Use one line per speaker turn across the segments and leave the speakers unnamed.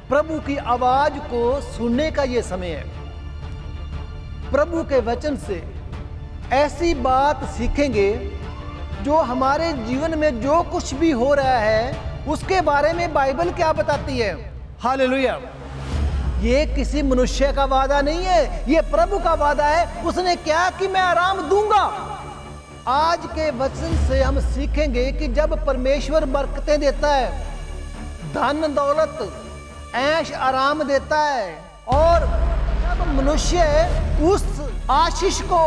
प्रभु की आवाज को सुनने का ये समय है। प्रभु के वचन से ऐसी बात सीखेंगे जो हमारे जीवन में जो कुछ भी हो रहा है उसके बारे में बाइबल क्या बताती है। हालेलुया। ये किसी मनुष्य का वादा नहीं है, ये प्रभु का वादा है। उसने क्या कि मैं आराम दूंगा। आज के वचन से हम सीखेंगे कि जब परमेश्वर बरकतें देता है, धन दौलत ऐश आराम देता है, और जब मनुष्य उस आशीष को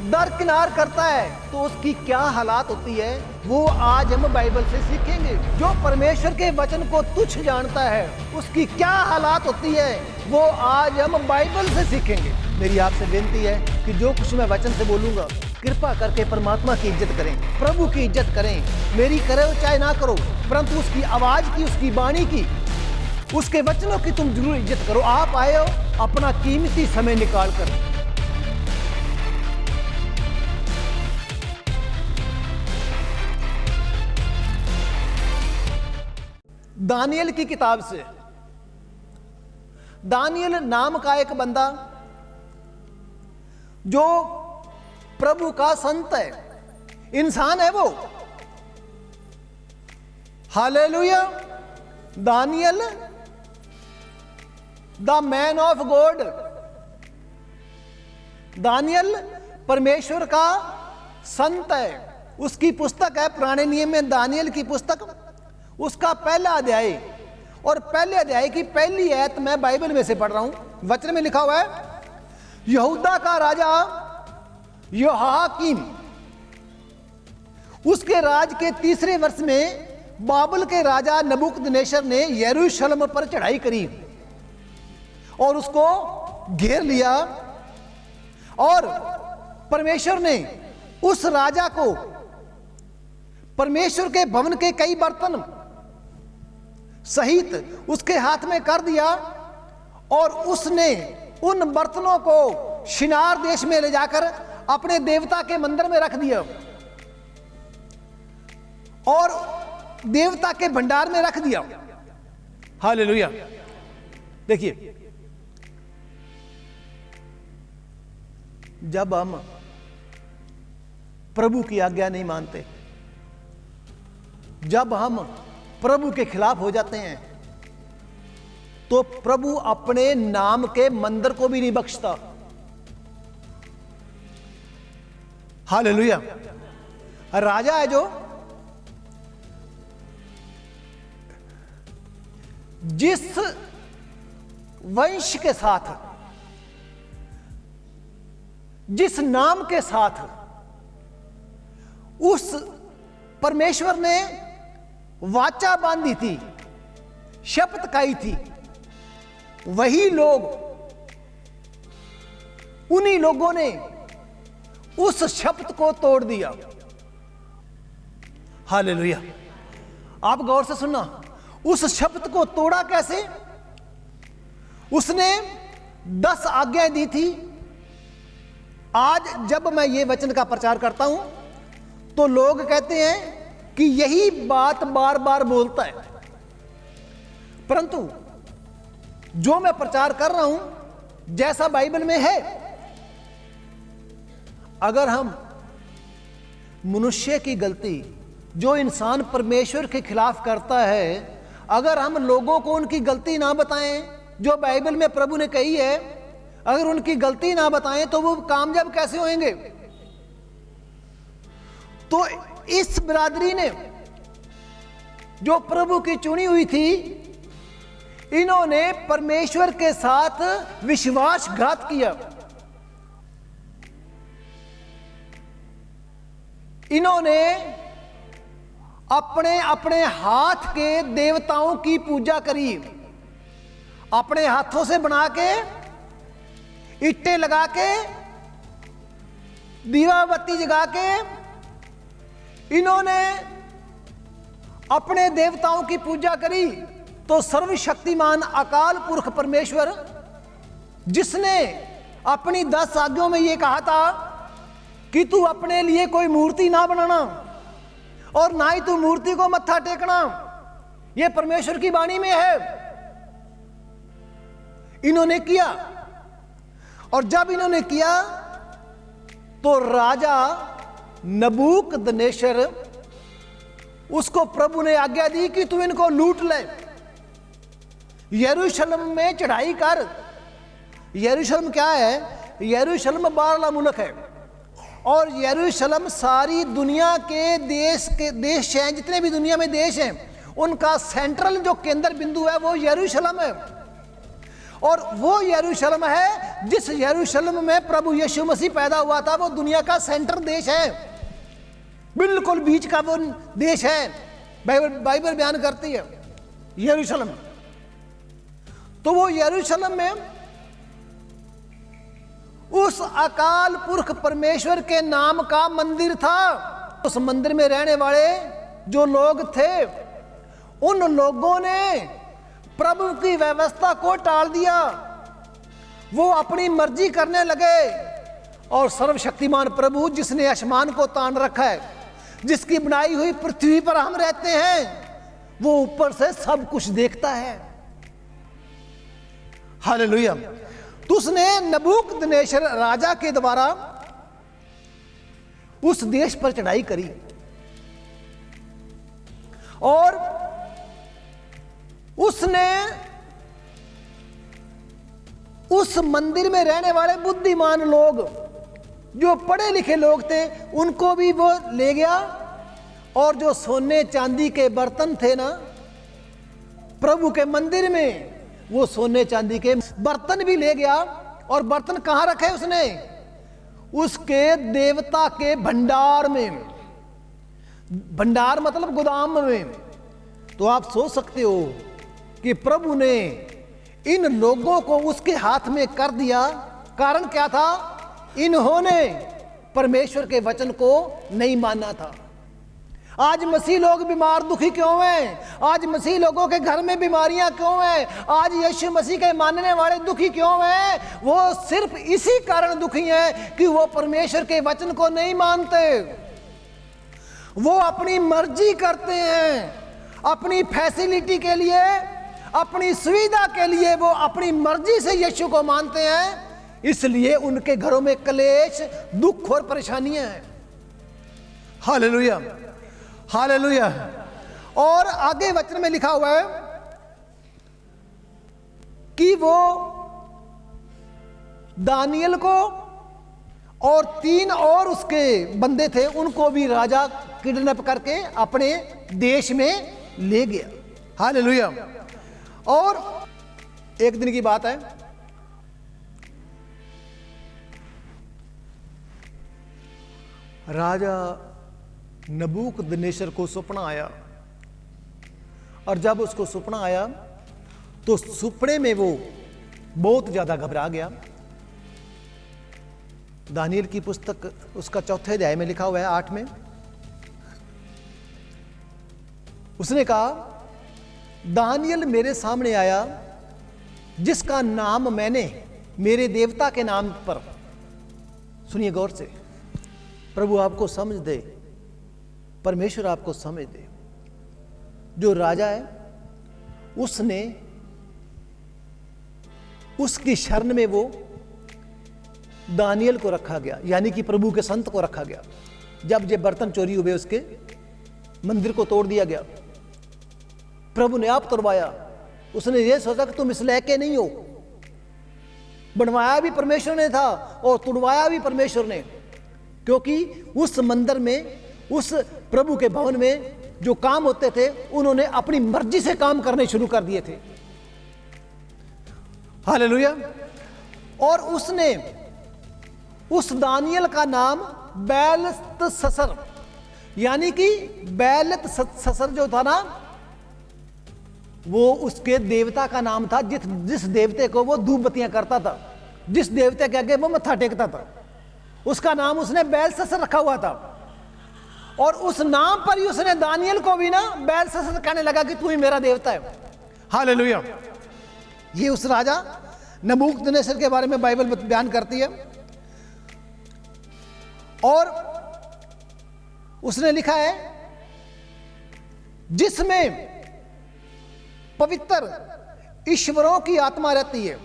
दरकिनार करता है तो उसकी क्या हालात होती है, वो आज हम बाइबल से सीखेंगे। जो परमेश्वर के वचन को तुच्छ जानता है उसकी क्या हालात होती है, वो आज हम बाइबल से सीखेंगे। मेरी आपसे विनती है कि जो कुछ मैं वचन से बोलूंगा, कृपा करके परमात्मा की इज्जत करें, प्रभु की इज्जत करें। मेरी करो चाहे ना करो, परंतु उसकी आवाज की, उसकी वाणी की, उसके वचनों की तुम जरूर इज्जत करो। आप आए हो अपना कीमती समय निकाल कर। दानियल की किताब से, दानियल नाम का एक बंदा जो प्रभु का संत है, इंसान है वो। Hallelujah. Daniel the man of God. Daniel परमेश्वर का संत है। उसकी पुस्तक है पुराने नियम में दानियल की पुस्तक, उसका पहला अध्याय और पहले अध्याय की पहली आयत मैं बाइबल में से पढ़ रहा हूं। वचन में लिखा हुआ है, यहूदा का राजा यहोयाकीम उसके राज के तीसरे वर्ष में बाबल के राजा नबूकदनेस्सर ने यरूशलेम पर चढ़ाई करी और उसको घेर लिया, और परमेश्वर ने उस राजा को परमेश्वर के भवन के कई बर्तन सहित उसके हाथ में कर दिया, और उसने उन बर्तनों को शिनार देश में ले जाकर अपने देवता के मंदिर में रख दिया और देवता के भंडार में रख दिया। हालेलुया। देखिए, जब हम प्रभु की आज्ञा नहीं मानते, जब हम प्रभु के खिलाफ हो जाते हैं, तो प्रभु अपने नाम के मंदिर को भी नहीं बख्शता। हालेलुया। राजा है जो जिस वंश के साथ, जिस नाम के साथ उस परमेश्वर ने वाचा बांधी थी, शपथ खाई थी, वही लोग, उन्हीं लोगों ने उस शपथ को तोड़ दिया। हालेलुया। आप गौर से सुनना, उस शपथ को तोड़ा कैसे? उसने 10 आज्ञाएं दी थी। आज जब मैं ये वचन का प्रचार करता हूं तो लोग कहते हैं कि यही बात बार बार बोलता है, परंतु जो मैं प्रचार कर रहा हूं जैसा बाइबल में है, अगर हम मनुष्य की गलती, जो इंसान परमेश्वर के खिलाफ करता है, अगर हम लोगों को उनकी गलती ना बताएं जो बाइबल में प्रभु ने कही है, अगर उनकी गलती ना बताएं तो वो कामयाब कैसे होंगे? तो इस बिरादरी ने, जो प्रभु की चुनी हुई थी, इन्होंने परमेश्वर के साथ विश्वासघात किया। इन्होंने अपने अपने हाथ के देवताओं की पूजा करी, अपने हाथों से बना के, ईंटें लगा के, दीवा बत्ती जगा के इन्होंने अपने देवताओं की पूजा करी। तो सर्वशक्तिमान अकाल पुरख परमेश्वर, जिसने अपनी 10 आज्ञाओं में यह कहा था कि तू अपने लिए कोई मूर्ति ना बनाना और ना ही तू मूर्ति को मत्था टेकना, यह परमेश्वर की वाणी में है। इन्होंने किया। और जब इन्होंने किया तो राजा नबूकदनेस्सर, उसको प्रभु ने आज्ञा दी कि तू इनको लूट ले, यरूशलेम में चढ़ाई कर। यरूशलेम क्या है? यरूशलेम बारला मुल्क है, और यरूशलेम सारी दुनिया के देश हैं, जितने भी दुनिया में देश हैं, उनका सेंट्रल जो केंद्र बिंदु है वो यरूशलेम है। और वो यरूशलेम है जिस यरूशलेम में प्रभु यीशु मसीह पैदा हुआ था, वो दुनिया का सेंटर देश है, बिल्कुल बीच का वो देश है। बाइबल बयान करती है यरूशलेम। तो वो यरूशलेम में उस अकाल पुरख परमेश्वर के नाम का मंदिर था। उस मंदिर में रहने वाले जो लोग थे, उन लोगों ने प्रभु की व्यवस्था को टाल दिया, वो अपनी मर्जी करने लगे। और सर्वशक्तिमान प्रभु जिसने आसमान को तान रखा है, जिसकी बनाई हुई पृथ्वी पर हम रहते हैं, वो ऊपर से सब कुछ देखता है। हालेलुया। तो उसने नबूकदनेस्सर राजा के द्वारा उस देश पर चढ़ाई करी, और उसने उस मंदिर में रहने वाले बुद्धिमान लोग, जो पढ़े लिखे लोग थे, उनको भी वो ले गया। और जो सोने चांदी के बर्तन थे ना प्रभु के मंदिर में, वो सोने चांदी के बर्तन भी ले गया। और बर्तन कहां रखे उसने? उसके देवता के भंडार में। भंडार मतलब गोदाम में। तो आप सोच सकते हो कि प्रभु ने इन लोगों को उसके हाथ में कर दिया। कारण क्या था? इन्होंने परमेश्वर के वचन को नहीं माना था। आज मसीह लोग बीमार दुखी क्यों हैं? आज मसीह लोगों के घर में बीमारियां क्यों हैं? आज यीशु मसीह के मानने वाले दुखी क्यों हैं? वो सिर्फ इसी कारण दुखी हैं कि वो परमेश्वर के वचन को नहीं मानते। वो अपनी मर्जी करते हैं, अपनी फैसिलिटी के लिए, अपनी सुविधा के लिए वो अपनी मर्जी से यीशु को मानते हैं। इसलिए उनके घरों में क्लेश, दुख और परेशानियां हैं। Hallelujah, hallelujah. और आगे वचन में लिखा हुआ है कि वो दानियल को और 3 और उसके बंदे थे, उनको भी राजा किडनैप करके अपने देश में ले गया। हालेलुया। और एक दिन की बात है, राजा नबूकदनेस्सर को सपना आया। और जब उसको सपना आया तो सपने में वो बहुत ज्यादा घबरा गया। दानियल की पुस्तक उसका 4 अध्याय में लिखा हुआ है 8 में। उसने कहा, दानियल मेरे सामने आया जिसका नाम मैंने मेरे देवता के नाम पर। सुनिए गौर से, प्रभु आपको समझ दे, परमेश्वर आपको समझ दे। जो राजा है उसने उसकी शरण में वो दानियल को रखा गया, यानी कि प्रभु के संत को रखा गया। जब ये बर्तन चोरी हुए, उसके मंदिर को तोड़ दिया गया, प्रभु ने आप तोड़वाया। उसने ये सोचा कि तुम इस लायक के नहीं हो। बनवाया भी परमेश्वर ने था और तोड़वाया भी परमेश्वर ने, क्योंकि उस मंदिर में, उस प्रभु के भवन में जो काम होते थे, उन्होंने अपनी मर्जी से काम करने शुरू कर दिए थे। हालेलुया। और उसने उस दानियल का नाम बेलतशस्सर, यानी कि बेलतशस्सर जो था ना, वो उसके देवता का नाम था। जिस देवते को वो धूप बत्तियां करता था, जिस देवते के आगे वो मत्था टेकता था, उसका नाम उसने बेलतशस्सर रखा हुआ था। और उस नाम पर ही उसने दानियल को भी ना बेलतशस्सर कहने लगा कि तू ही मेरा देवता है। हालेलुया। ये उस राजा नबूकदनेस्सर के बारे में बाइबल बयान करती है। और उसने लिखा है, जिसमें पवित्र ईश्वरों की आत्मा रहती है,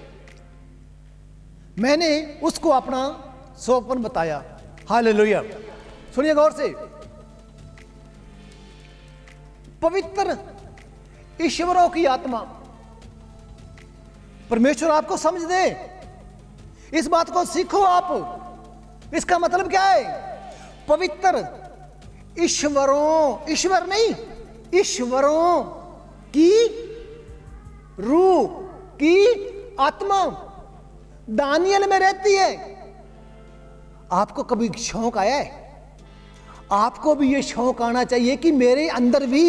मैंने उसको अपना स्वप्न बताया। हालेलुया। सुनिए गौर से, पवित्र ईश्वरों की आत्मा, परमेश्वर आपको समझ दे, इस बात को सीखो आप। इसका मतलब क्या है? पवित्र ईश्वरों, ईश्वर नहीं, ईश्वरों की रूह की आत्मा दानियल में रहती है। आपको कभी शौक आया है? आपको भी ये शौक आना चाहिए कि मेरे अंदर भी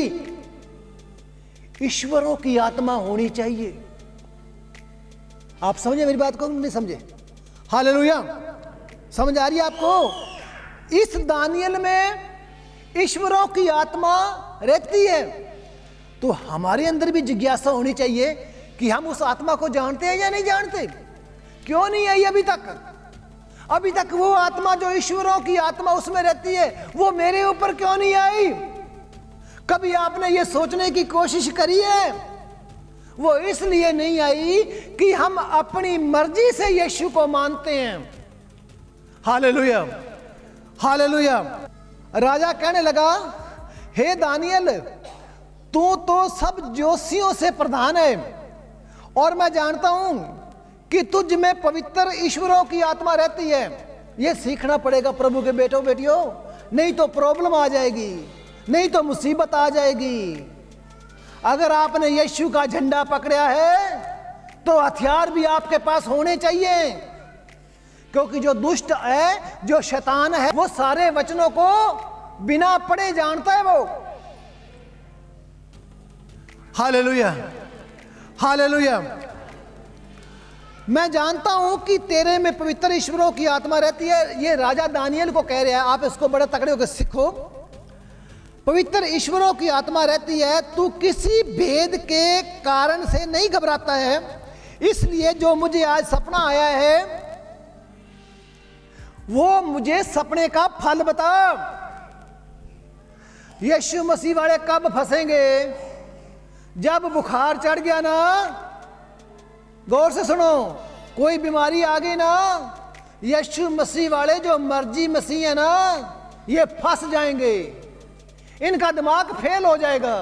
ईश्वरों की आत्मा होनी चाहिए। आप समझे मेरी बात को? नहीं समझे? हालेलुया। समझ आ रही है आपको? इस दानियल में ईश्वरों की आत्मा रहती है, तो हमारे अंदर भी जिज्ञासा होनी चाहिए कि हम उस आत्मा को जानते हैं या नहीं जानते। क्यों नहीं आई अभी तक? अभी तक वो आत्मा जो ईश्वरों की आत्मा उसमें रहती है, वो मेरे ऊपर क्यों नहीं आई? कभी आपने ये सोचने की कोशिश करी है? वो इसलिए नहीं आई कि हम अपनी मर्जी से यीशु को मानते हैं। Hallelujah, hallelujah. राजा कहने लगा, हे दानियल, तू तो सब ज्योतिषियों से प्रधान है, और मैं जानता हूं कि तुझ में पवित्र ईश्वरों की आत्मा रहती है। यह सीखना पड़ेगा प्रभु के बेटों बेटियों, नहीं तो प्रॉब्लम आ जाएगी, नहीं तो मुसीबत आ जाएगी। अगर आपने यीशु का झंडा पकड़ा है तो हथियार भी आपके पास होने चाहिए, क्योंकि जो दुष्ट है, जो शैतान है, वो सारे वचनों को बिना पढ़े जानता है वो। Hallelujah, hallelujah. मैं जानता हूं कि तेरे में पवित्र ईश्वरों की आत्मा रहती है। ये राजा दानियल को कह रहा है, आप इसको बड़े तगड़े होकर सीखो। पवित्र ईश्वरों की आत्मा रहती है, तू किसी भेद के कारण से नहीं घबराता है। इसलिए जो मुझे आज सपना आया है, वो मुझे सपने का फल बता। यीशु मसीह वाले कब फंसेंगे? जब बुखार चढ़ गया ना, गौर से सुनो, कोई बीमारी आ गई ना, यीशु मसीह वाले जो मर्जी मसीह है ना, ये फंस जाएंगे। इनका दिमाग फेल हो जाएगा।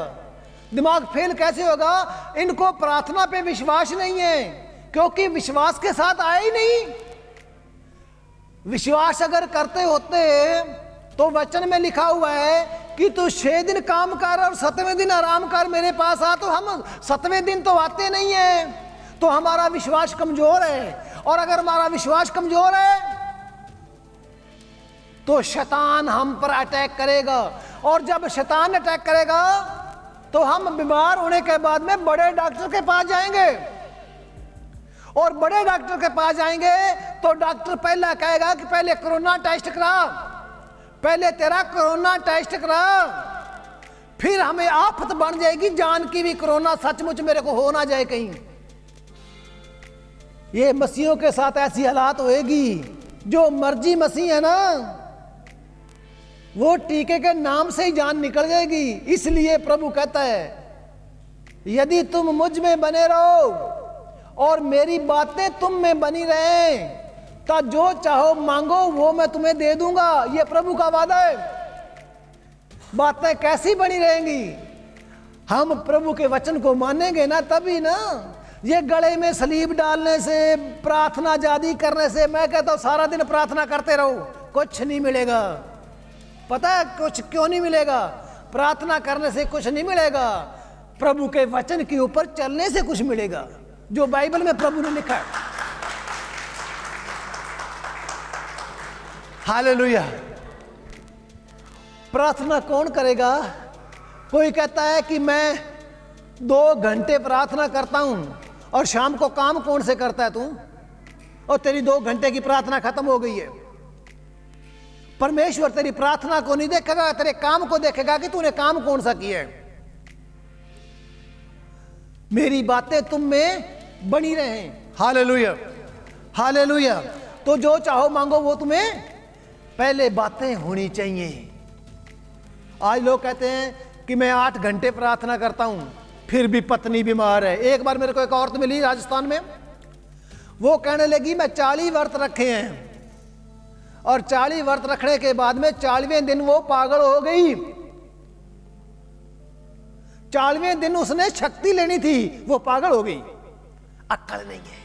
दिमाग फेल कैसे होगा? इनको प्रार्थना पे विश्वास नहीं है, क्योंकि विश्वास के साथ आए ही नहीं। विश्वास अगर करते होते तो वचन में लिखा हुआ है कि तू 6 दिन काम कर और 7वें दिन आराम कर, मेरे पास आ। तो हम 7वें दिन तो आते नहीं है, तो हमारा विश्वास कमजोर है। और अगर हमारा विश्वास कमजोर है तो शैतान हम पर अटैक करेगा, और जब शैतान अटैक करेगा तो हम बीमार होने के बाद में बड़े डॉक्टर के पास जाएंगे, और बड़े डॉक्टर के पास जाएंगे तो डॉक्टर पहला कहेगा कि पहले कोरोना टेस्ट करा, पहले तेरा कोरोना टेस्ट करा। फिर हमें आफत बन जाएगी जान की भी, कोरोना सचमुच मेरे को हो ना जाए कहीं। ये मसीहों के साथ ऐसी हालात होएगी। जो मर्जी मसीह है ना, वो टीके के नाम से ही जान निकल जाएगी। इसलिए प्रभु कहता है, यदि तुम मुझ में बने रहो और मेरी बातें तुम में बनी रहे, तो जो चाहो मांगो वो मैं तुम्हें दे दूंगा। ये प्रभु का वादा है। बातें कैसी बनी रहेंगी? हम प्रभु के वचन को मानेंगे ना, तभी ना। ये गले में सलीब डालने से, प्रार्थना जादी करने से, मैं कहता हूं सारा दिन प्रार्थना करते रहो, कुछ नहीं मिलेगा। पता है कुछ क्यों नहीं मिलेगा? प्रार्थना करने से कुछ नहीं मिलेगा, प्रभु के वचन के ऊपर चलने से कुछ मिलेगा, जो बाइबल में प्रभु ने लिखा है। हालेलुया। प्रार्थना कौन करेगा? कोई कहता है कि मैं 2 घंटे प्रार्थना करता हूं, और शाम को काम कौन से करता है तू? और तेरी 2 घंटे की प्रार्थना खत्म हो गई है। परमेश्वर तेरी प्रार्थना को नहीं देखेगा, तेरे काम को देखेगा कि तूने काम कौन सा किया है। मेरी बातें तुम में बनी रहें। Hallelujah, hallelujah. तो जो चाहो मांगो वो तुम्हें पहले बातें होनी चाहिए। आज लोग कहते हैं कि मैं 8 घंटे प्रार्थना करता हूं, फिर भी पत्नी बीमार है। एक बार मेरे को एक औरत मिली राजस्थान में, वो कहने लगी मैं 40 व्रत रखे हैं, और 40 व्रत रखने के बाद में 40वें दिन वो पागल हो गई। 40वें दिन उसने शक्ति लेनी थी, वो पागल हो गई। अक्ल नहीं है,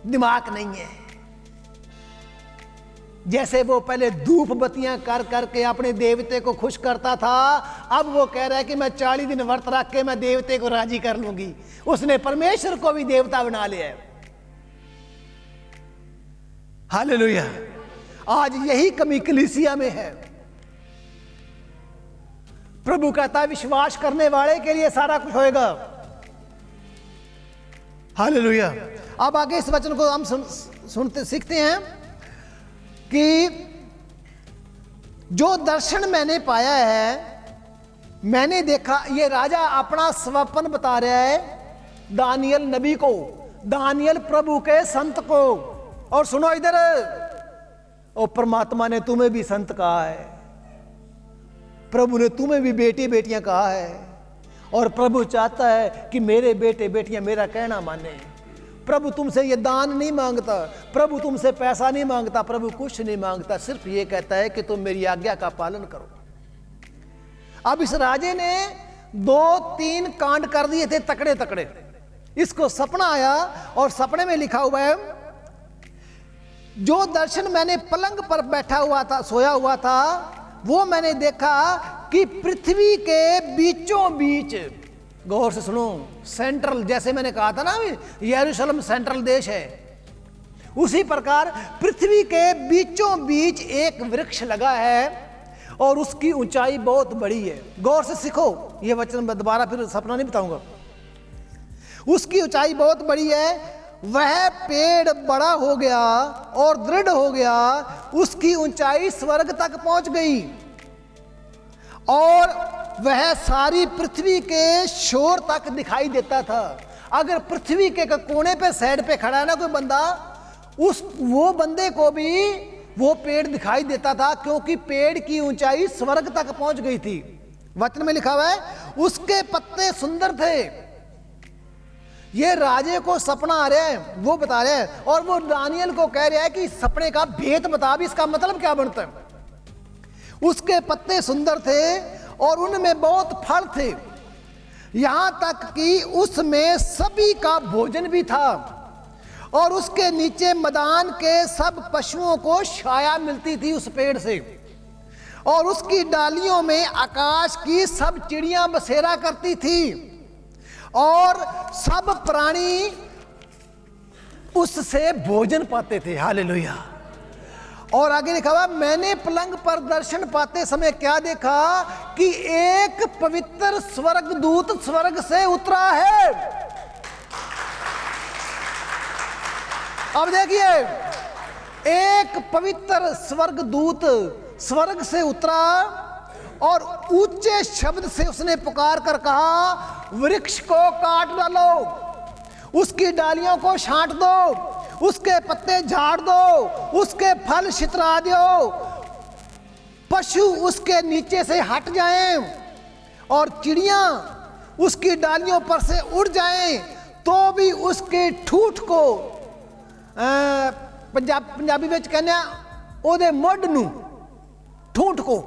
दिमाग नहीं है। जैसे वो पहले धूप बत्तियां कर करके अपने देवते को खुश करता था, अब वो कह रहा है कि मैं 40 दिन व्रत रख के मैं देवते को राजी कर लूंगी। उसने परमेश्वर को भी देवता बना लिया है। हालेलुया। आज यही कमी कलीसिया में है। प्रभु कहता विश्वास करने वाले के लिए सारा कुछ होएगा। हालेलुया। अब आगे इस वचन को हम सुनते सीखते हैं कि जो दर्शन मैंने पाया है, मैंने देखा, ये राजा अपना स्वप्न बता रहा है दानियल नबी को, दानियल प्रभु के संत को। और सुनो इधर, और परमात्मा ने तुम्हें भी संत कहा है, प्रभु ने तुम्हें भी बेटी बेटियां कहा है, और प्रभु चाहता है कि मेरे बेटे बेटियां मेरा कहना माने। प्रभु तुमसे ये दान नहीं मांगता, प्रभु तुमसे पैसा नहीं मांगता, प्रभु कुछ नहीं मांगता, सिर्फ ये कहता है कि तुम मेरी आज्ञा का पालन करो। अब इस राजे ने 2-3 कांड कर दिए थे तकड़े तकड़े। इसको सपना आया, और सपने में लिखा हुआ है, जो दर्शन मैंने पलंग पर बैठा हुआ था, सोया हुआ था, वो मैंने देखा कि पृथ्वी के बीचों बीच, गौर से सुनो, सेंट्रल, जैसे मैंने कहा था ना यरूशलेम सेंट्रल देश है, उसी प्रकार पृथ्वी के बीचों बीच एक वृक्ष लगा है, और उसकी ऊंचाई बहुत बड़ी है। गौर से सीखो, ये वचन मैं दोबारा फिर सपना नहीं बताऊंगा। उसकी ऊंचाई बहुत बड़ी है, वह पेड़ बड़ा हो गया और दृढ़ हो गया, उसकी ऊंचाई स्वर्ग तक पहुंच गई, और वह सारी पृथ्वी के शोर तक दिखाई देता था। अगर पृथ्वी के कोने पे साइड पे खड़ा है ना कोई बंदा, वो बंदे को भी वो पेड़ दिखाई देता था, क्योंकि पेड़ की ऊंचाई स्वर्ग तक पहुंच गई थी। वचन में लिखा हुआ है, उसके पत्ते सुंदर थे। ये राजे को सपना आ रहा है, वो बता रहा है, और वो दानियल को कह रहा है कि सपने का भेद बता, भी इसका मतलब क्या बनता है। उसके पत्ते सुंदर थे और उनमें बहुत फल थे, यहां तक कि उसमें सभी का भोजन भी था, और उसके नीचे मैदान के सब पशुओं को छाया मिलती थी उस पेड़ से, और उसकी डालियों में आकाश की सब चिड़ियां बसेरा करती थी, और सब प्राणी उससे भोजन पाते थे। हालेलुया। और आगे लिखा हुआ, मैंने पलंग पर दर्शन पाते समय क्या देखा कि एक पवित्र स्वर्गदूत स्वर्ग से उतरा है। अब देखिए, एक पवित्र स्वर्गदूत स्वर्ग से उतरा, और ऊंचे शब्द से उसने पुकार कर कहा, वृक्ष को काट डालो, उसकी डालियों को छांट दो, उसके पत्ते झाड़ दो, उसके फल छितरा दो, पशु उसके नीचे से हट जाएं, और चिड़ियां उसकी डालियों पर से उड़ जाएं, तो भी उसके ठूठ को, पंजाबी में कहने ओदे मुड नू, ठूठ को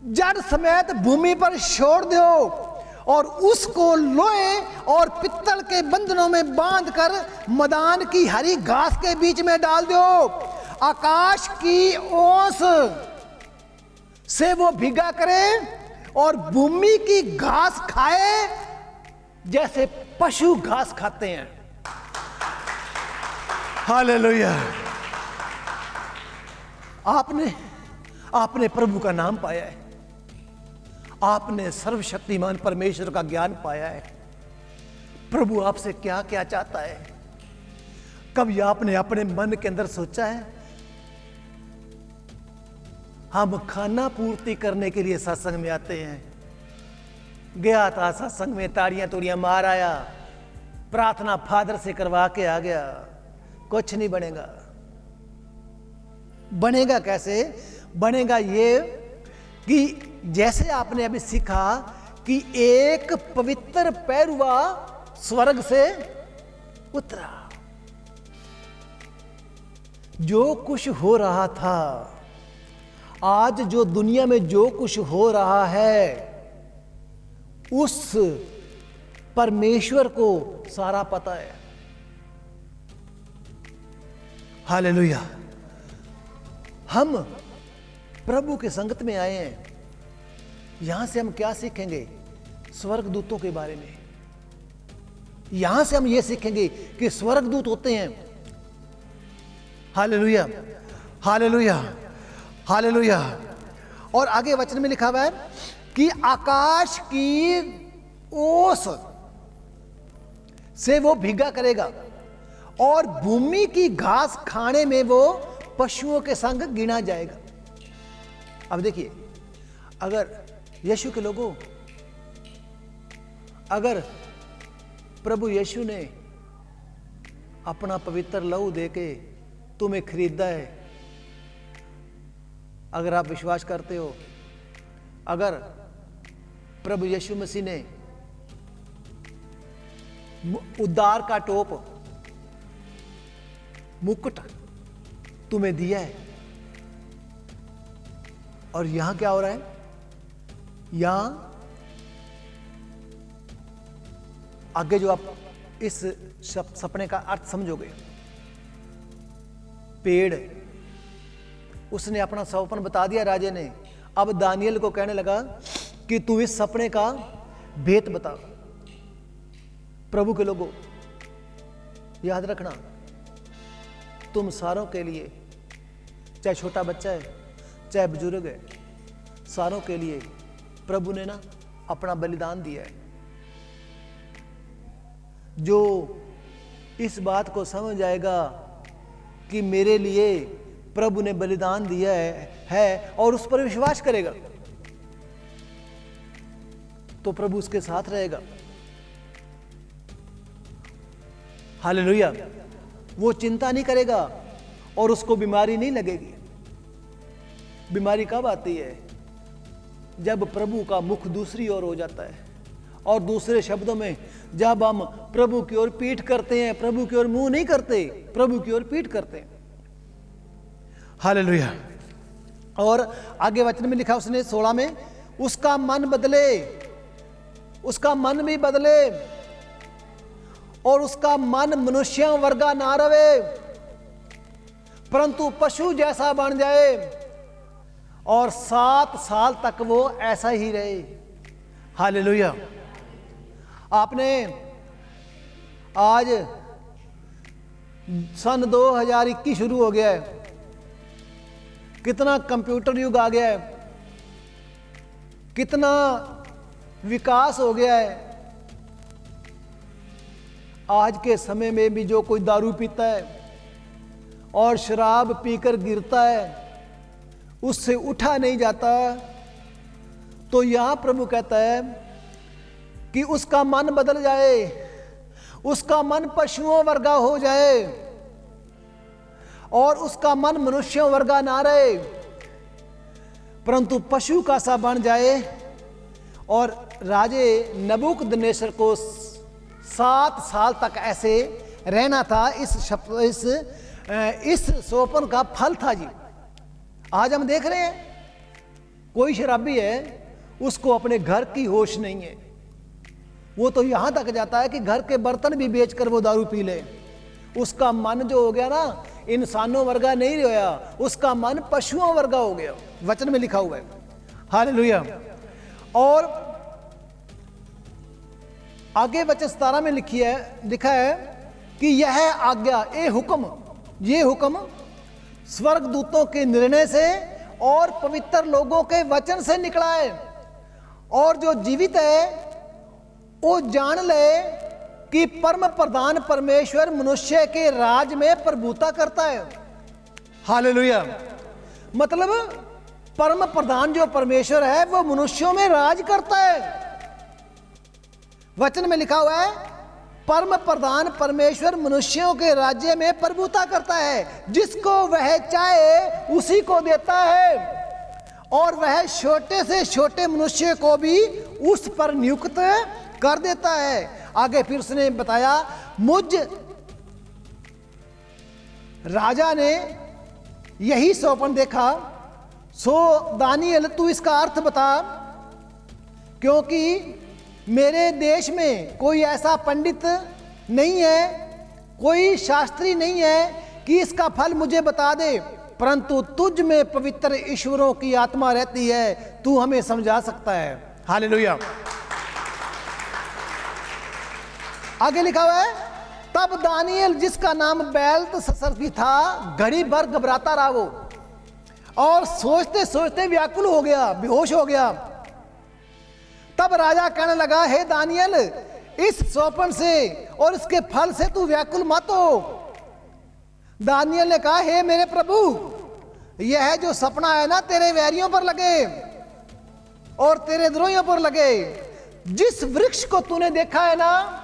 जड़ समेत भूमि पर छोड़ दो, और उसको लोहे और पित्तल के बंधनों में बांधकर मैदान की हरी घास के बीच में डाल दो। आकाश की ओस से वो भीगा करे और भूमि की घास खाए जैसे पशु घास खाते हैं। हालेलुया। आपने प्रभु का नाम पाया है, आपने सर्वशक्तिमान परमेश्वर का ज्ञान पाया है। प्रभु आपसे क्या क्या चाहता है, कभी आपने अपने मन के अंदर सोचा है? हम खाना पूर्ति करने के लिए सत्संग में आते हैं। गया था सत्संग में, ताड़ियां तोड़ियां मार आया, प्रार्थना फादर से करवा के आ गया, कुछ नहीं बनेगा। बनेगा कैसे? बनेगा ये कि जैसे आपने अभी सीखा कि एक पवित्र पैरुआ स्वर्ग से उतरा, जो कुछ हो रहा था, आज जो दुनिया में जो कुछ हो रहा है, उस परमेश्वर को सारा पता है। हालेलुया। हम प्रभु के संगत में आए हैं। यहां से हम क्या सीखेंगे? स्वर्गदूतों के बारे में। यहां से हम ये सीखेंगे कि स्वर्गदूत होते हैं। Hallelujah, hallelujah, hallelujah. और आगे वचन में लिखा हुआ है कि आकाश की ओस से वो भीगा करेगा और भूमि की घास खाने में वो पशुओं के संग गिना जाएगा। अब देखिए, अगर यीशु के लोगों, अगर प्रभु यीशु ने अपना पवित्र लहू देके तुम्हें खरीदा है, अगर आप विश्वास करते हो, अगर प्रभु यीशु मसीह ने उद्धार का टोप, मुकुट तुम्हें दिया है, और यहां क्या हो रहा है? यहां आगे जो आप इस सपने का अर्थ समझोगे, पेड़, उसने अपना सपना बता दिया राजे ने। अब दानियल को कहने लगा कि तू इस सपने का भेद बता। प्रभु के लोगों, याद रखना, तुम सारों के लिए, चाहे छोटा बच्चा है चाहे बुजुर्ग है, सारों के लिए प्रभु ने ना अपना बलिदान दिया है। जो इस बात को समझ जाएगा कि मेरे लिए प्रभु ने बलिदान दिया है और उस पर विश्वास करेगा, तो प्रभु उसके साथ रहेगा। हालेलुया। वो चिंता नहीं करेगा और उसको बीमारी नहीं लगेगी। बीमारी कब आती है? जब प्रभु का मुख दूसरी ओर हो जाता है, और दूसरे शब्दों में जब हम प्रभु की ओर पीठ करते हैं, प्रभु की ओर मुंह नहीं करते, प्रभु की ओर पीठ करते हैं। हालेलुया। और आगे वचन में लिखा उसने 16 में, उसका मन बदले, उसका मन भी बदले, और उसका मन मनुष्य वर्गा ना रहे, परंतु पशु जैसा बन जाए, और 7 साल तक वो ऐसा ही रहे। हालेलुया। आपने आज सन 2021 शुरू हो गया है, कितना कंप्यूटर युग आ गया है, कितना विकास हो गया है। आज के समय में भी जो कोई दारू पीता है और शराब पीकर गिरता है, उससे उठा नहीं जाता, तो यहां प्रभु कहता है कि उसका मन बदल जाए, उसका मन पशुओं वर्गा हो जाए, और उसका मन मनुष्यों वर्गा ना रहे, परंतु पशु का सा बन जाए। और राजे नबूकदनेस्सर को 7 साल तक ऐसे रहना था। इस सोपन का फल था जी। आज हम देख रहे हैं, कोई शराबी है, उसको अपने घर की होश नहीं है। वो तो यहां तक जाता है कि घर के बर्तन भी बेचकर वो दारू पी ले। उसका मन जो हो गया ना, इंसानों वर्गा नहीं रहा, उसका मन पशुओं वर्गा हो गया। वचन में लिखा हुआ है। हालेलुया। और आगे वचन 17 में लिखा है कि यह आज्ञा, ये हुक्म स्वर्गदूतों के निर्णय से और पवित्र लोगों के वचन से निकला है, और जो जीवित है वो जान ले कि परम प्रधान परमेश्वर मनुष्य के राज में प्रभुता करता है। हालेलुया। मतलब परम प्रधान जो परमेश्वर है वो मनुष्यों में राज करता है। वचन में लिखा हुआ है, परम प्रधान परमेश्वर मनुष्यों के राज्य में प्रभुता करता है, जिसको वह चाहे उसी को देता है, और वह छोटे से छोटे मनुष्य को भी उस पर नियुक्त कर देता है। आगे फिर उसने बताया, मुझ राजा ने यही स्वप्न देखा। सो दानियल तू इसका अर्थ बता, क्योंकि मेरे देश में कोई ऐसा पंडित नहीं है, कोई शास्त्री नहीं है कि इसका फल मुझे बता दे, परंतु तुझ में पवित्र ईश्वरों की आत्मा रहती है, तू हमें समझा सकता है। हालेलुया। आगे लिखा हुआ है, तब दानियल जिसका नाम बेल्तशस्सर भी था, घड़ी भर घबराता रहा वो, और सोचते सोचते व्याकुल हो गया, बेहोश हो गया। तब राजा कहने लगा, हे दानियल, इस स्वप्न से और इसके फल से तू व्याकुल मत हो। दानियल ने कहा, हे मेरे प्रभु, यह जो सपना है ना, तेरे वैरियों पर लगे और तेरे द्रोहियों पर लगे। जिस वृक्ष को तूने देखा है ना,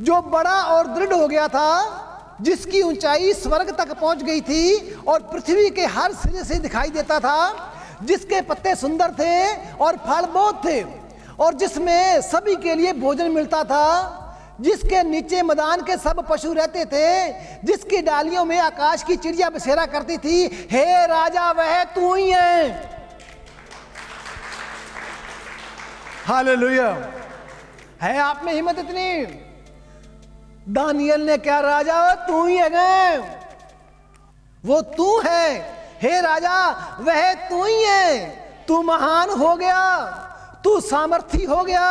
जो बड़ा और दृढ़ हो गया था, जिसकी ऊंचाई स्वर्ग तक पहुंच गई थी और पृथ्वी के हर सिरे से दिखाई देता था, जिसके पत्ते सुंदर थे और फल बहुत थे, और जिसमें सभी के लिए भोजन मिलता था, जिसके नीचे मैदान के सब पशु रहते थे, जिसकी डालियों में आकाश की चिड़िया बसेरा करती थी, हे राजा, वह तू ही है। हालेलुया। है आप में हिम्मत इतनी? दानियल ने क्या, राजा तू ही है, वो तू है। हे राजा, वह तू ही है। तू महान हो गया, तू सामर्थी हो गया,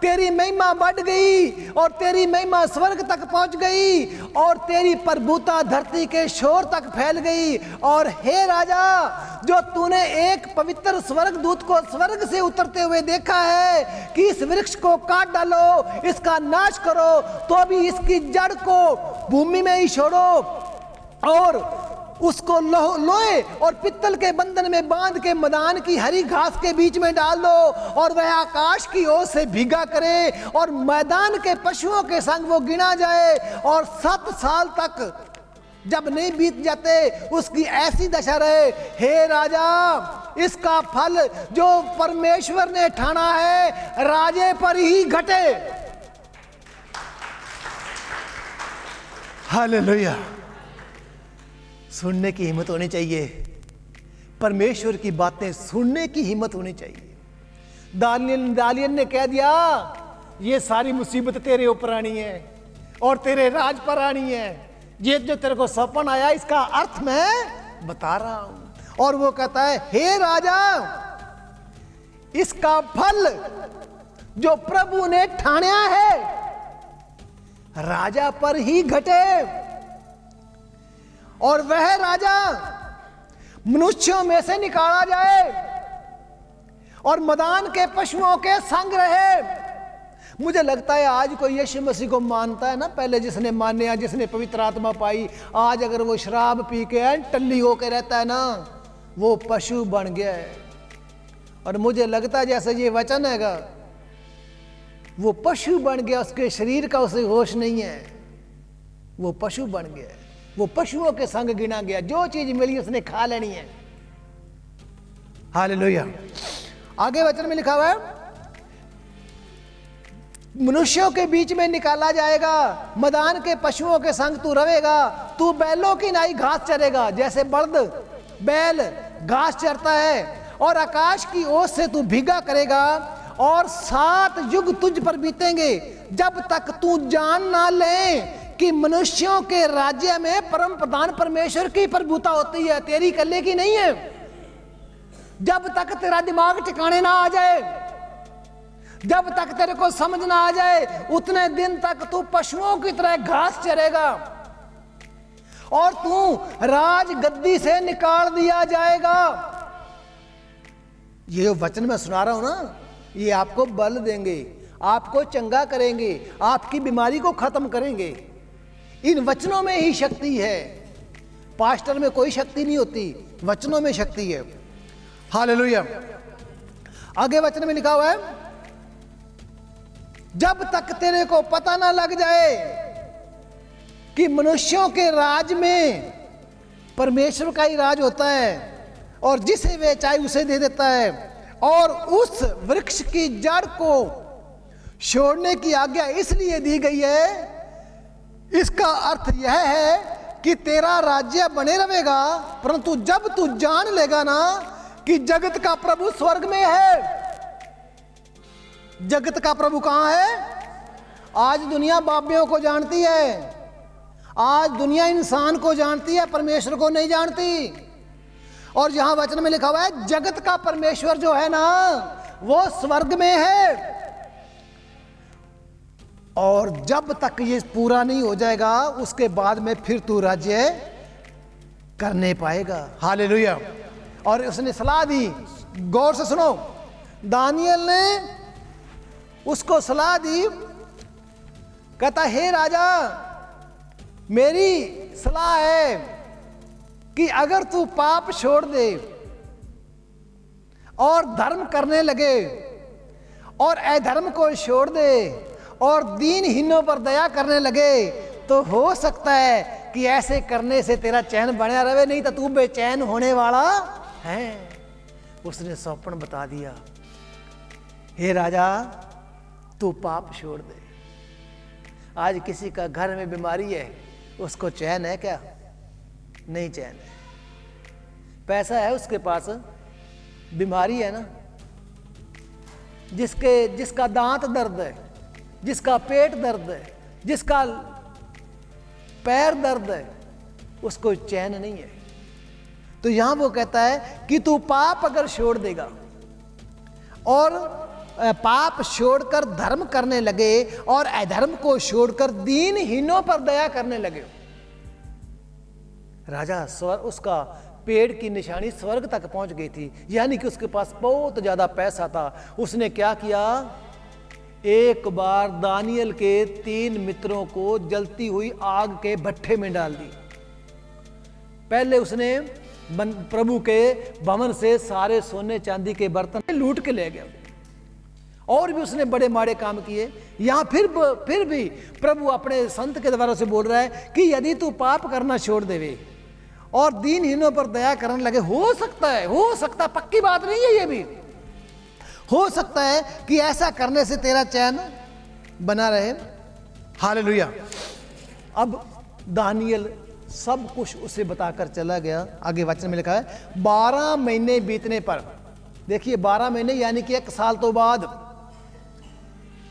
तेरी महिमा बढ़ गई और तेरी महिमा स्वर्ग तक पहुंच गई और तेरी प्रभुता धरती के शोर तक फैल गई। और हे राजा, जो तूने एक पवित्र स्वर्ग दूत को स्वर्ग से उतरते हुए देखा है कि इस वृक्ष को काट डालो, इसका नाश करो, तो भी इसकी जड़ को भूमि में ही छोड़ो और उसको लोहे और पित्तल के बंधन में बांध के मैदान की हरी घास के बीच में डाल दो, और वह आकाश की ओर से भीगा करे और मैदान के पशुओं के संग वो गिना जाए, और 7 साल तक जब नहीं बीत जाते उसकी ऐसी दशा रहे। हे राजा, इसका फल जो परमेश्वर ने ठाना है, राजे पर ही घटे। हालेलुया। सुनने की हिम्मत होनी चाहिए, परमेश्वर की बातें सुनने की हिम्मत होनी चाहिए। दानियल ने कह दिया, ये सारी मुसीबत तेरे ऊपर आनी है और तेरे राज पर आनी है। ये जो तेरे को सपन आया, इसका अर्थ मैं बता रहा हूं। और वो कहता है, हे राजा, इसका फल जो प्रभु ने ठाना है, राजा पर ही घटे, और वह राजा मनुष्यों में से निकाला जाए और मैदान के पशुओं के संग रहे। मुझे लगता है आज कोई यीशु मसीह को मानता है ना, पहले जिसने मान्या, जिसने पवित्र आत्मा पाई, आज अगर वो शराब पी के टल्ली होके रहता है ना, वो पशु बन गया है। और मुझे लगता है जैसे ये वचन हैगा, वो पशु बन गया, उसके शरीर का उसे होश नहीं है, वो पशु बन गया, वो पशुओं के संग गिना गया, जो चीज मिली उसने खा लेनी है। हालेलुया। आगे वचन में लिखा हुआ है, मनुष्यों के बीच में निकाला जाएगा, मैदान के पशुओं के संग तू रहेगा, तू बैलों की नाई घास चरेगा, जैसे बल्द बैल घास चरता है, और आकाश की ओर से तू भीगा करेगा, और 7 युग तुझ पर बीतेंगे, जब तक तू जान ना ले कि मनुष्यों के राज्य में परम प्रधान परमेश्वर की प्रभुता होती है, तेरी कल्ले की नहीं है। जब तक तेरा दिमाग ठिकाने ना आ जाए, जब तक तेरे को समझ ना आ जाए, उतने दिन तक तू पशुओं की तरह घास चरेगा और तू राज गद्दी से निकाल दिया जाएगा। ये वचन मैं सुना रहा हूं ना, ये आपको बल देंगे, आपको चंगा करेंगे, आपकी बीमारी को खत्म करेंगे। इन वचनों में ही शक्ति है, पास्टर में कोई शक्ति नहीं होती, वचनों में शक्ति है। हालेलुया। आगे वचन में लिखा हुआ है, जब तक तेरे को पता ना लग जाए कि मनुष्यों के राज में परमेश्वर का ही राज होता है और जिसे वे चाहे उसे दे देता है, और उस वृक्ष की जड़ को छोड़ने की आज्ञा इसलिए दी गई है, इसका अर्थ यह है कि तेरा राज्य बने रहेगा, परंतु जब तू जान लेगा ना कि जगत का प्रभु स्वर्ग में है। जगत का प्रभु कहां है? आज दुनिया बाबियों को जानती है, आज दुनिया इंसान को जानती है, परमेश्वर को नहीं जानती। और यहां वचन में लिखा हुआ है जगत का परमेश्वर जो है ना वो स्वर्ग में है। और जब तक ये पूरा नहीं हो जाएगा उसके बाद में फिर तू राज्य करने पाएगा। हालेलुया। और उसने सलाह दी, गौर से सुनो, दानियल ने उसको सलाह दी, कहता हे राजा मेरी सलाह है कि अगर तू पाप छोड़ दे और धर्म करने लगे और अधर्म को छोड़ दे और दीनहीनों पर दया करने लगे तो हो सकता है कि ऐसे करने से तेरा चैन बना रहे, नहीं तो तू बेचैन होने वाला है। उसने स्वप्न बता दिया, हे राजा तू पाप छोड़ दे। आज किसी का घर में बीमारी है, उसको चैन है क्या? नहीं चैन है। पैसा है उसके पास, बीमारी है ना। जिसका दांत दर्द है, जिसका पेट दर्द है, जिसका पैर दर्द है, उसको चैन नहीं है। तो यहां वो कहता है कि तू पाप अगर छोड़ देगा और पाप छोड़कर धर्म करने लगे और अधर्म को छोड़कर दीनहीनों पर दया करने लगे। राजा स्वर्ग, उसका पेड़ की निशानी स्वर्ग तक पहुंच गई थी, यानी कि उसके पास बहुत ज्यादा पैसा था। उसने क्या किया, एक बार दानियल के 3 मित्रों को जलती हुई आग के भट्ठे में डाल दी। पहले उसने प्रभु के भवन से सारे सोने चांदी के बर्तन लूट के ले गया। और भी उसने बड़े माड़े काम किए। यहां फिर भी प्रभु अपने संत के द्वारा से बोल रहा है कि यदि तू पाप करना छोड़ देवे और दीनहीनों पर दया करने लगे, हो सकता पक्की बात नहीं है, ये भी हो सकता है कि ऐसा करने से तेरा चैन बना रहे। हालेलुया। अब दानियल सब कुछ उसे बताकर चला गया। आगे वचन में लिखा है 12 महीने बीतने पर, देखिए 12 महीने यानी कि 1 साल तो बाद,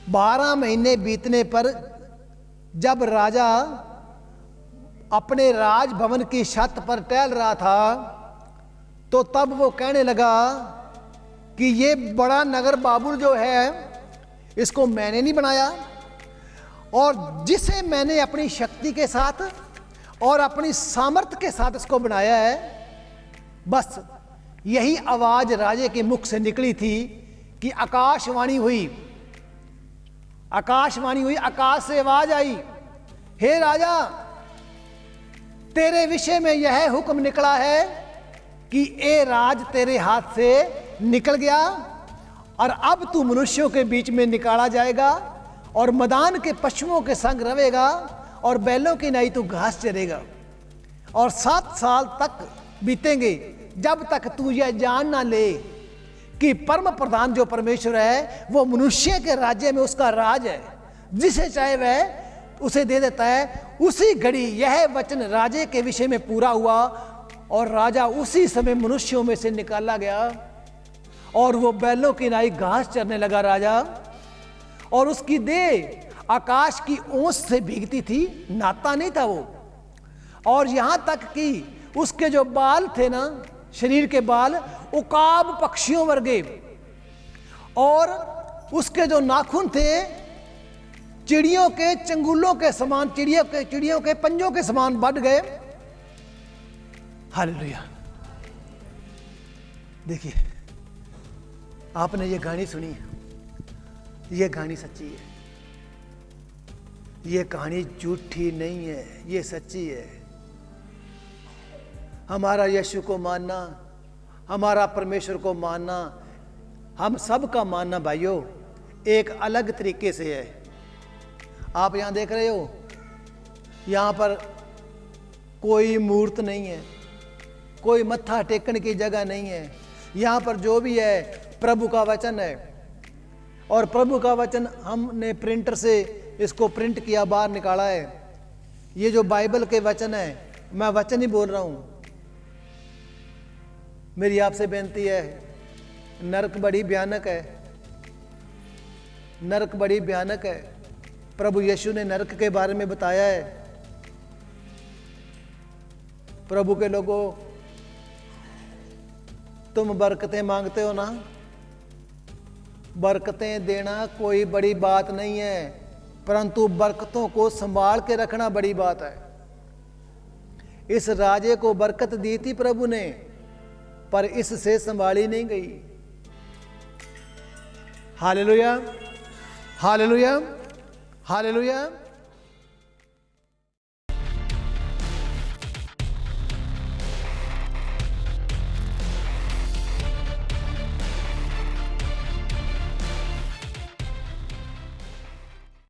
12 महीने बीतने पर जब राजा अपने राजभवन की छत पर टहल रहा था तो तब वो कहने लगा कि ये बड़ा नगर बाबुल जो है इसको मैंने नहीं बनाया, और जिसे मैंने अपनी शक्ति के साथ और अपनी सामर्थ्य के साथ इसको बनाया है। बस यही आवाज राजे के मुख से निकली थी कि आकाशवाणी हुई, आकाश से आवाज आई, हे राजा तेरे विषय में यह हुक्म निकला है कि ए राज तेरे हाथ से निकल गया और अब तू मनुष्यों के बीच में निकाला जाएगा और मैदान के पशुओं के संग रहेगा और बैलों की नाई तू घास चरेगा। और 7 साल तक बीतेंगे जब तक तू यह जान ना ले कि परम प्रधान जो परमेश्वर है वो मनुष्य के राज्य में उसका राज है, जिसे चाहे वह उसे दे देता है। उसी घड़ी यह वचन राजे के विषय में पूरा हुआ और राजा उसी समय मनुष्यों में से निकाला गया और वो बैलों की नाई घास चरने लगा राजा। और उसकी देह आकाश की ओस से भीगती थी, नाता नहीं था वो। और यहां तक कि उसके जो बाल थे ना, शरीर के बाल उकाब पक्षियों वर्गे, और उसके जो नाखून थे चिड़ियों के चंगुलों के समान, चिड़ियों के पंजों के समान बढ़ गए। हालेलुया। देखिए आपने ये कहानी सुनी है, ये कहानी सच्ची है, ये कहानी झूठी नहीं है, ये सच्ची है। हमारा यीशु को मानना, हमारा परमेश्वर को मानना, हम सब का मानना भाइयों एक अलग तरीके से है। आप यहां देख रहे हो, यहां पर कोई मूर्त नहीं है, कोई मत्था टेकने की जगह नहीं है। यहां पर जो भी है प्रभु का वचन है, और प्रभु का वचन हमने प्रिंटर से इसको प्रिंट किया, बाहर निकाला है। ये जो बाइबल के वचन है मैं वचन ही बोल रहा हूं। मेरी आपसे बेनती है, नरक बड़ी भयानक है, नरक बड़ी भयानक है। प्रभु यीशु ने नरक के बारे में बताया है। प्रभु के लोगों, तुम बरकतें मांगते हो ना, बरकतें देना कोई बड़ी बात नहीं है, परंतु बरकतों को संभाल के रखना बड़ी बात है। इस राजे को बरकत दी थी प्रभु ने, पर इससे संभाली नहीं गई। Hallelujah, hallelujah, hallelujah.